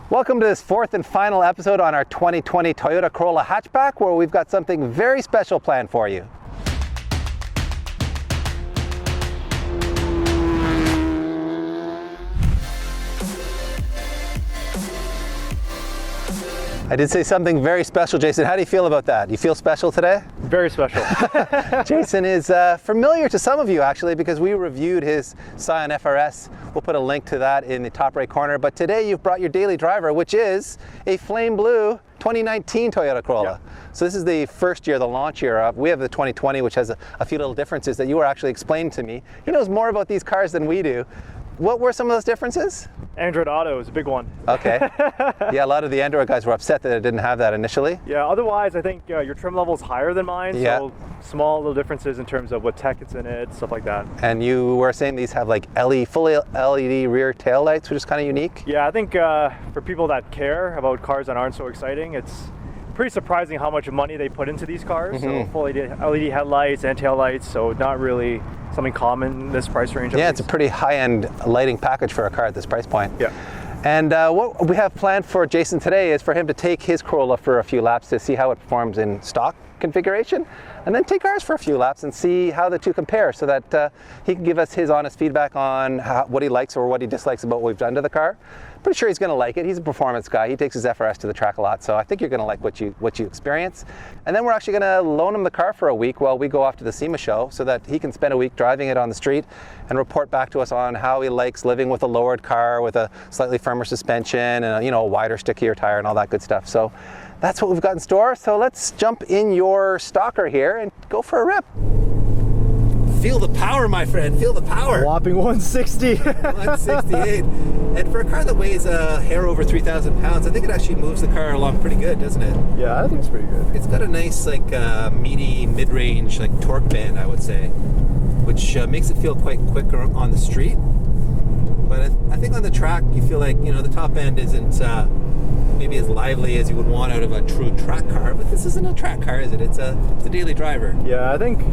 Welcome to this fourth and final episode on our 2020 Toyota Corolla Hatchback, where we've got something very special planned for you. I did say something very special, Jason. How do you feel about that? You feel special today? Very special. Jason is familiar to some of you, actually, because we reviewed his Scion FRS. We'll put a link to that in the top right corner. But today you've brought your daily driver, which is a flame blue 2019 Toyota Corolla. Yeah. So this is the first year, the launch year. We have the 2020, which has a few little differences that you were actually explaining to me. He knows more about these cars than we do. What were some of those differences? Android Auto is a big one. Okay. Yeah, a lot of the Android guys were upset that it didn't have that initially. Yeah, otherwise I think your trim level is higher than mine, yeah. So small little differences in terms of what tech it's in it, stuff like that. And you were saying these have like fully LED rear tail lights, which is kind of unique? Yeah, I think for people that care about cars that aren't so exciting, it's pretty surprising how much money they put into these cars. So full LED headlights and tail lights, so not really something common in this price range. Yeah, it's a pretty high-end lighting package for a car at this price point. Yeah. And what we have planned for Jason today is for him to take his Corolla for a few laps to see how it performs in stock configuration, and then take ours for a few laps and see how the two compare, so that he can give us his honest feedback on what he likes or what he dislikes about what we've done to the car. Pretty sure he's going to like it. He's a performance guy. He takes his FRS to the track a lot, so I think you're going to like what you experience. And then we're actually going to loan him the car for a week while we go off to the SEMA show, so that he can spend a week driving it on the street and report back to us on how he likes living with a lowered car with a slightly firmer suspension and a wider, stickier tire and all that good stuff. So that's what we've got in store. So let's jump in your stalker here and go for a rip. Feel the power, my friend. Feel the power. Whopping 160. 168. And for a car that weighs a hair over 3,000 pounds, I think it actually moves the car along pretty good, doesn't it? Yeah, I think it's pretty good. It's got a nice, meaty, mid-range, torque band, I would say, which makes it feel quite quicker on the street. But I think on the track, you feel like, the top end isn't maybe as lively as you would want out of a true track car. But this isn't a track car, is it? It's a daily driver. Yeah, I think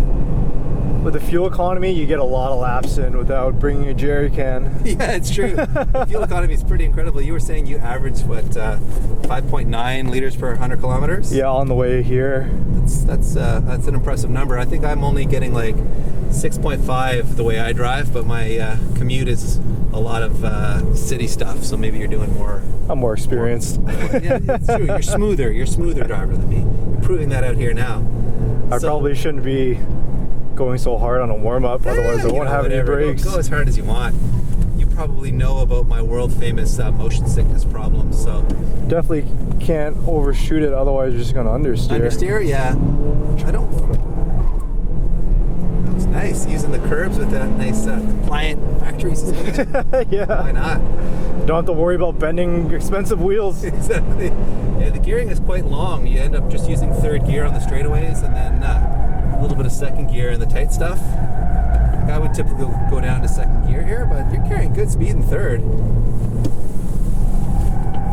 with the fuel economy, you get a lot of laps in without bringing a jerry can. Yeah, it's true. The fuel economy is pretty incredible. You were saying you averaged, 5.9 liters per 100 kilometers? Yeah, on the way here. That's an impressive number. I think I'm only getting 6.5 the way I drive, but my commute is a lot of city stuff, so maybe you're doing more. I'm more experienced. Yeah, it's true. You're a smoother driver than me. You're proving that out here now. I probably shouldn't be going so hard on a warm-up, otherwise I won't have any brakes. Go as hard as you want. You probably know about my world-famous motion sickness problem, so definitely can't overshoot it, otherwise you're just going to understeer. Understeer, yeah. I don't. That was nice, using the curbs with that nice compliant factory suspension. Yeah. Why not? Don't have to worry about bending expensive wheels. Exactly. Yeah, the gearing is quite long. You end up just using third gear on the straightaways, and then a little bit of second gear in the tight stuff. I would typically go down to second gear here, but you're carrying good speed in third.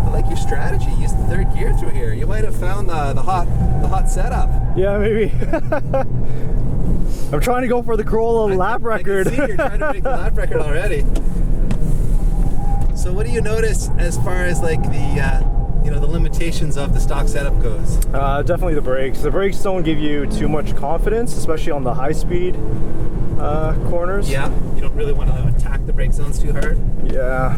I like your strategy. Use the third gear through here. You might have found the hot setup. Yeah, maybe. I'm trying to go for the Corolla lap record. I can see you're trying to make the lap record already. So what do you notice as far as the limitations of the stock setup goes? Definitely the brakes. The brakes don't give you too much confidence, especially on the high speed corners. Yeah, you don't really want to attack the brake zones too hard. Yeah,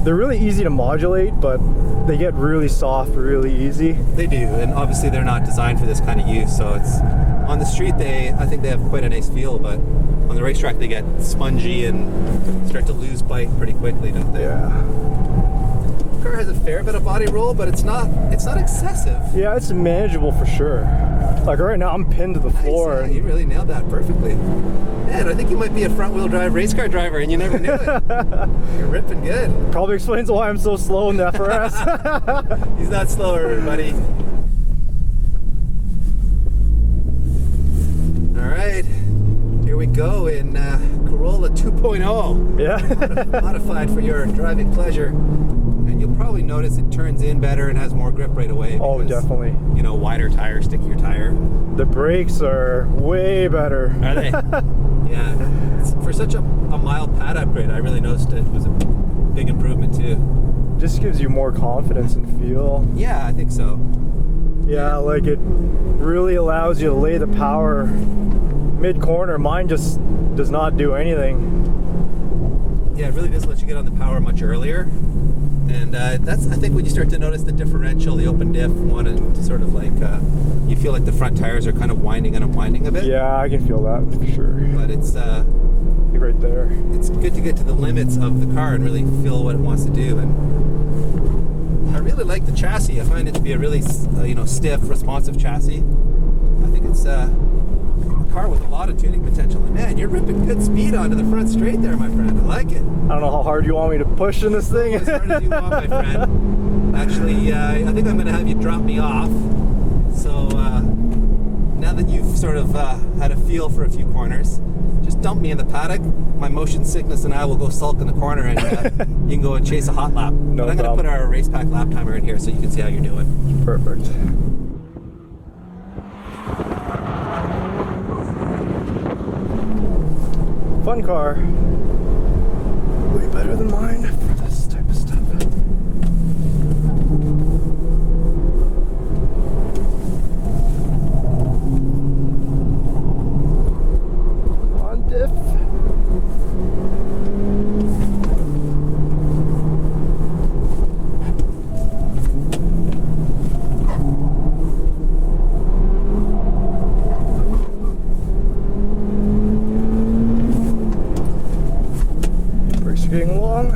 they're really easy to modulate, but they get really soft really easy. They do, and obviously they're not designed for this kind of use, so it's on the street I think they have quite a nice feel, but on the racetrack they get spongy and start to lose bite pretty quickly, don't they? Yeah. The car has a fair bit of body roll, but it's not excessive. Yeah, it's manageable for sure. Like right now, I'm pinned to the floor. Nice, yeah, you really nailed that perfectly. Man, I think you might be a front-wheel drive race car driver, and you never knew it. You're ripping good. Probably explains why I'm so slow in the FRS. He's not slow, everybody. All right, here we go in Corolla 2.0. Yeah. Modified for your driving pleasure. And you'll probably notice it turns in better and has more grip right away. Because, oh, definitely. Wider tire, stickier tire. The brakes are way better. Are they? Yeah. For such a mild pad upgrade, I really noticed it was a big improvement too. just gives you more confidence and feel. Yeah, I think so. Yeah, like it really allows you to lay the power mid-corner. Mine just does not do anything. Yeah, it really does let you get on the power much earlier. And that's, I think, when you start to notice the differential, the open diff one, and sort of like, you feel like the front tires are kind of winding and unwinding a bit. Yeah, I can feel that for sure. But it's right there. It's good to get to the limits of the car and really feel what it wants to do. And I really like the chassis. I find it to be a really, stiff, responsive chassis. I think it's a car with a lot of tuning potential. And man, you're ripping good speed onto the front straight there, my friend. I like it. I don't know how hard you want me to push in this thing. As hard as you want, my friend. Actually, I think I'm going to have you drop me off. So now that you've sort of had a feel for a few corners, just dump me in the paddock. My motion sickness and I will go sulk in the corner, and you can go and chase a hot lap. No but I'm going to put our race pack lap timer in here so you can see how you're doing. Perfect. Fun car. Way better than mine for this type of stuff. On diff. Getting along.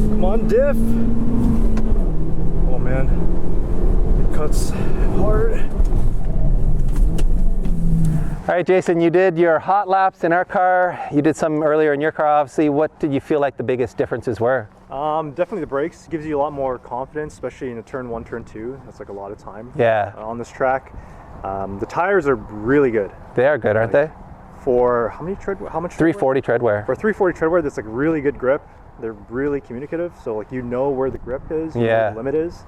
Come on, diff. Oh man, it cuts hard. All right, Jason, you did your hot laps in our car. You did some earlier in your car, obviously. What did you feel like the biggest differences were? Definitely the brakes gives you a lot more confidence, especially in a turn 1, turn 2. That's like a lot of time. Yeah. On this track. The tires are really good. They are good, aren't they? For how much 340 tread wear. For 340 tread wear, that's like really good grip. They're really communicative, so like you know where the grip is, you know where the limit is.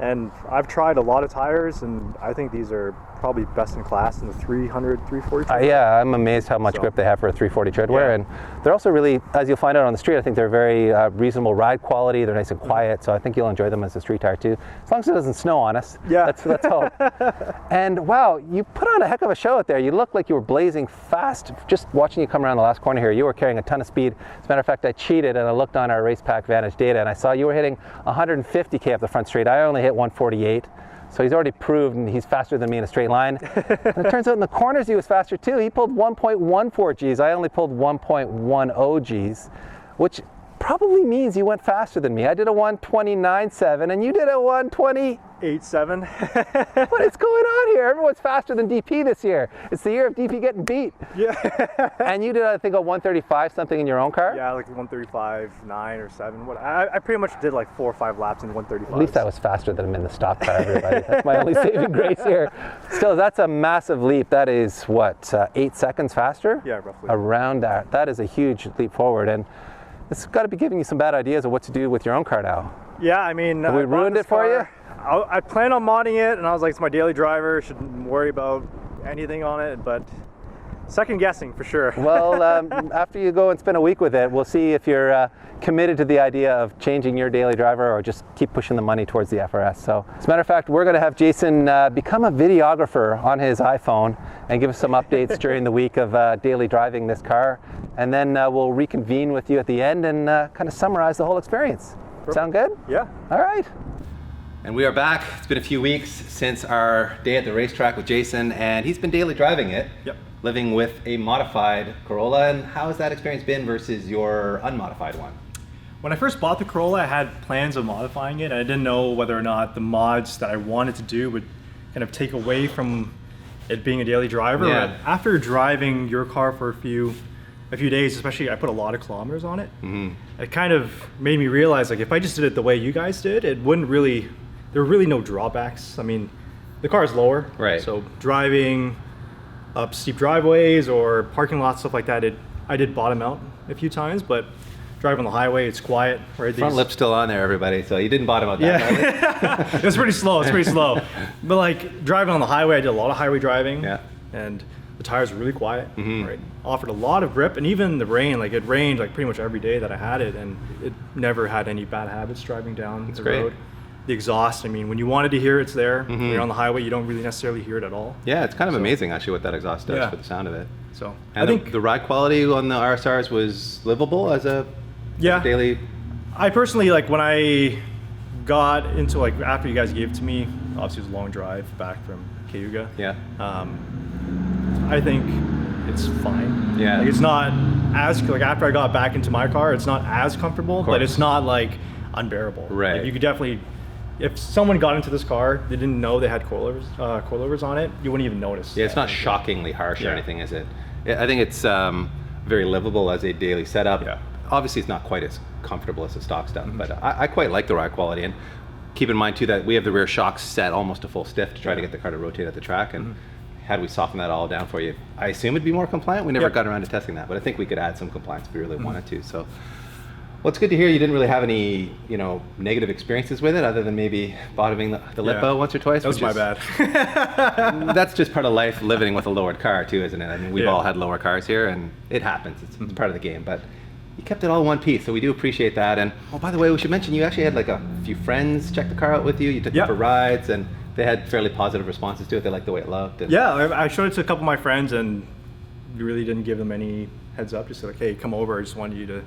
And I've tried a lot of tires, and I think these are probably best in class in the 300, 340 tread wear. Yeah, I'm amazed how much grip they have for a 340 tread wear. And they're also really, as you'll find out on the street, I think they're very reasonable ride quality. They're nice and quiet, so I think you'll enjoy them as a street tire too. As long as it doesn't snow on us. Yeah. Let's hope. And wow, you put on a heck of a show out there. You looked like you were blazing fast. Just watching you come around the last corner here, you were carrying a ton of speed. As a matter of fact, I cheated and I looked on our Race Pack Vantage data and I saw you were hitting 150k up the front straight. I only hit 148. So he's already proved he's faster than me in a straight line. And it turns out in the corners he was faster too. He pulled 1.14 Gs. I only pulled 1.10 Gs, which probably means you went faster than me. I did a 129.7 and you did a 128.7. What is going on here? Everyone's faster than DP this year. It's the year of DP getting beat. Yeah. And you did, I think, a 135 something in your own car? Yeah, like 135.9 or 7. What I pretty much did like 4 or 5 laps in 135. At least I was faster than him in the stock car, everybody. That's my only saving grace here. Still, that's a massive leap. That is, what, 8 seconds faster? Yeah, roughly. Around that. That is a huge leap forward. And it's got to be giving you some bad ideas of what to do with your own car now. Yeah, I mean, have we ruined it for you? I planned on modding it, and I was like, it's my daily driver. Shouldn't worry about anything on it, but second guessing for sure. Well, after you go and spend a week with it, we'll see if you're committed to the idea of changing your daily driver or just keep pushing the money towards the FRS. So, as a matter of fact, we're going to have Jason become a videographer on his iPhone and give us some updates during the week of daily driving this car. And then we'll reconvene with you at the end and kind of summarize the whole experience. Perfect. Sound good? Yeah. All right. And we are back. It's been a few weeks since our day at the racetrack with Jason, and he's been daily driving it. Yep. Living with a modified Corolla. And how has that experience been versus your unmodified one? When I first bought the Corolla, I had plans of modifying it. I didn't know whether or not the mods that I wanted to do would kind of take away from it being a daily driver. Yeah. But after driving your car for a few days, especially, I put a lot of kilometers on it. Mm-hmm. It kind of made me realize, like, if I just did it the way you guys did, it wouldn't really, there were really no drawbacks. I mean, the car is lower, right? So driving up steep driveways or parking lots, stuff like that, I did bottom out a few times, but driving on the highway, it's quiet. Right? Front lip's still on there, everybody, so you didn't bottom out that. Yeah. It was pretty slow, But like driving on the highway, I did a lot of highway driving. Yeah. And The tires were really quiet, right? Offered a lot of grip, and even the rain, like it rained like pretty much every day that I had it, and it never had any bad habits driving down the road. The exhaust, I mean, when you wanted to hear it's there, when you're on the highway, you don't really necessarily hear it at all. Yeah, it's kind of amazing actually what that exhaust does for the sound of it. So and I think the ride quality on the RSRs was livable as a daily. I personally, like when I got into, like after you guys gave it to me, obviously it was a long drive back from Cayuga. Yeah. I think it's fine. Yeah. Like it's not as, like after I got back into my car, it's not as comfortable, but it's not like unbearable. Right. Like you could definitely, if someone got into this car, they didn't know they had coilovers on it, you wouldn't even notice. Yeah, it's not shockingly harsh or anything, is it? I think it's very livable as a daily setup. Yeah. Obviously, it's not quite as comfortable as the stock stuff, but I quite like the ride quality. And keep in mind too that we have the rear shocks set almost to full stiff to try to get the car to rotate at the track. And had we softened that all down for you, I assume it'd be more compliant. We never got around to testing that, but I think we could add some compliance if we really wanted to. So, well, it's good to hear you didn't really have any, negative experiences with it, other than maybe bottoming the lip out once or twice. That was my bad. That's just part of life, living with a lowered car too, isn't it? I mean, we've all had lower cars here, and it happens. It's part of the game, but you kept it all in one piece, so we do appreciate that. And oh, by the way, we should mention you actually had like a few friends check the car out with you. You took them for rides, and they had fairly positive responses to it. They liked the way it looked. And I showed it to a couple of my friends, and we really didn't give them any heads up. Just like, hey, come over. I just wanted you to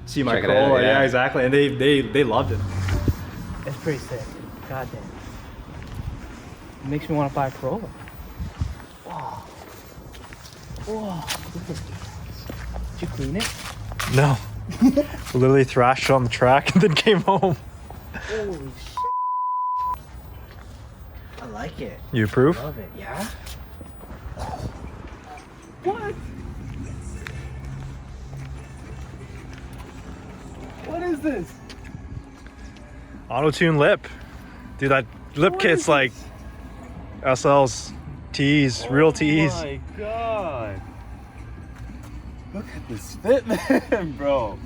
see my Corolla. Yeah, exactly. And they loved it. It's pretty sick. God damn. It makes me want to buy a Corolla. Wow. Whoa. Look at this. Did you clean it? No. Literally thrashed it on the track and then came home. Holy shit. I like it. You approve? I love it. Yeah? What? What is this? Auto-tune lip. Dude, that lip kit's like SL's tees, real tees. Oh my god. Look at this fitment, bro.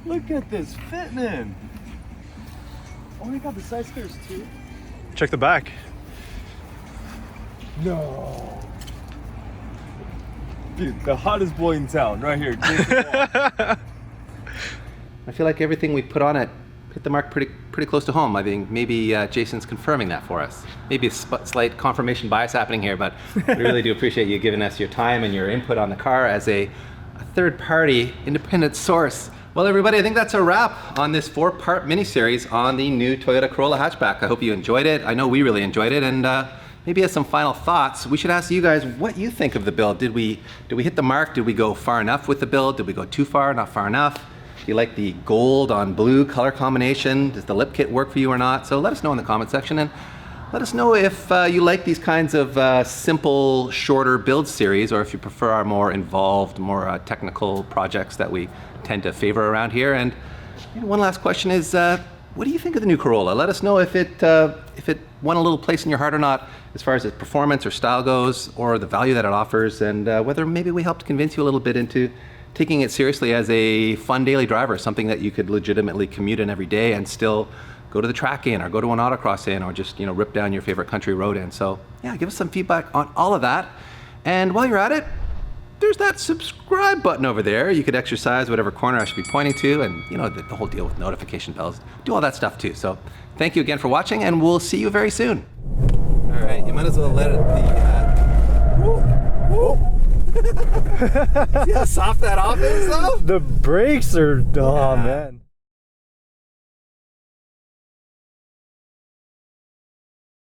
Look at this fitment. Oh my god, the side skirts too. Check the back. No. Dude, the hottest boy in town, right here. I feel like everything we put on it hit the mark pretty close to home. I think maybe Jason's confirming that for us. Maybe a slight confirmation bias happening here, but we really do appreciate you giving us your time and your input on the car as a third-party independent source. Well, everybody, I think that's a wrap on this 4-part mini-series on the new Toyota Corolla hatchback. I hope you enjoyed it. I know we really enjoyed it, and maybe as some final thoughts, we should ask you guys what you think of the build. Did we hit the mark? Did we go far enough with the build? Did we go too far? Not far enough? Do you like the gold on blue color combination? Does the lip kit work for you or not? So let us know in the comment section, and let us know if you like these kinds of simple, shorter build series, or if you prefer our more involved, more technical projects that we tend to favor around here. And one last question is, what do you think of the new Corolla? Let us know if it won a little place in your heart or not, as far as its performance or style goes, or the value that it offers, and whether maybe we helped convince you a little bit into taking it seriously as a fun daily driver, something that you could legitimately commute in every day and still go to the track in, or go to an autocross in, or just rip down your favorite country road in. So yeah, give us some feedback on all of that. And while you're at it, there's that subscribe button over there. You could exercise whatever corner I should be pointing to, and the whole deal with notification bells. Do all that stuff too. So thank you again for watching, and we'll see you very soon. All right, you might as well let it be. See how soft that off is, though? The brakes are, oh man.